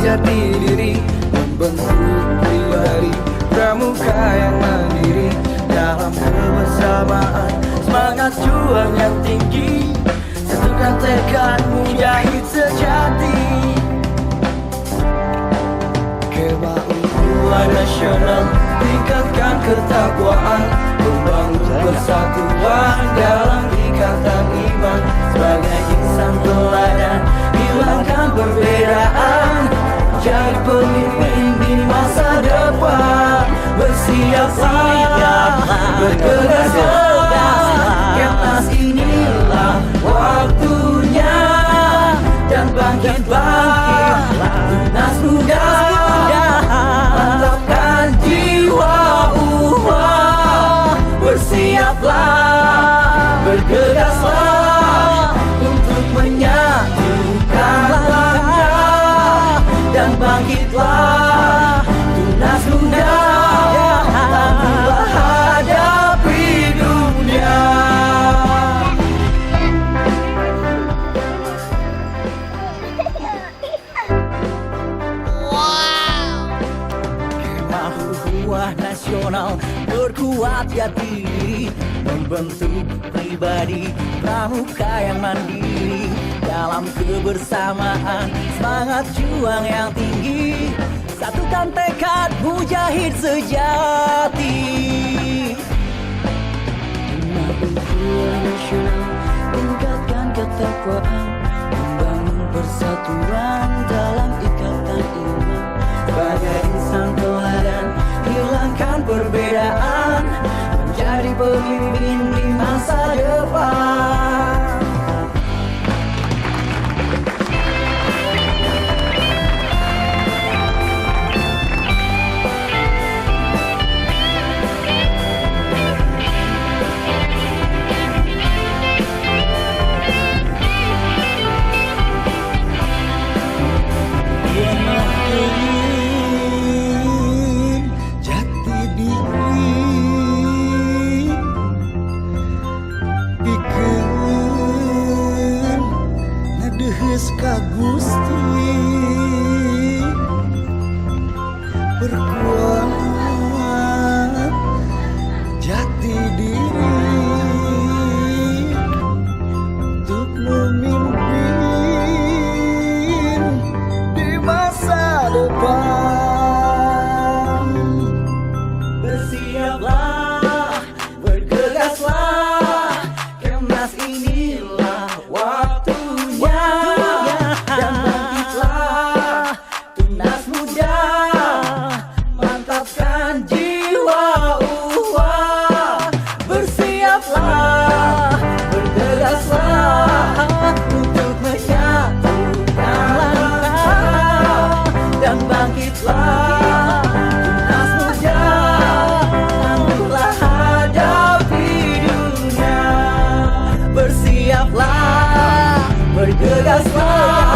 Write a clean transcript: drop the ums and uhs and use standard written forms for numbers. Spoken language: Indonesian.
jati diri, membentuk pribadi pramuka yang mandiri. Dalam kebersamaan semangat juang yang tinggi, satukan tekad mujahid sejati. Kemauan nasional, tingkatkan ketakwaan, membangun persatuan dalam ikatan iman. Sebagai insan teladan, hilangkan perbedaan, jadi pemimpin di masa depan. Bersiaplah, bergegaslah, Kepnas inilah waktunya. Dan bangkitlah, Tunas Muda, mantapkan jiwa bersiaplah, bergegaslah untuk menyatukan langkah. Dan bangkitlah, Tunas Muda, tangguhlah hadapi dunia. Kemauan nasional, berkuat jati diri, membentuk pribadi pramuka yang mandiri. Dalam kebersamaan semangat juang yang tinggi, satukan tekad mujahid sejati. Kemauan nasional, tingkatkan ketakwaan, membangun persatuan dalam ikatan iman. Sebagai insan teladan, hilangkan perbedaan, menjadi pemimpin di masa depan. Ka Gusti berkuat jati diri untuk memimpin di masa depan. Bersiaplah, bergegaslah, Kepnas inilah waktunya. Dan bangkitlah, Tunas Muda, mantapkan jiwa bersiaplah, bergegaslah untuk menyatukan langkah. Dan bangkitlah, Tunas Muda, tangguhlah hadapi dunia. Bersiaplah, bergegaslah,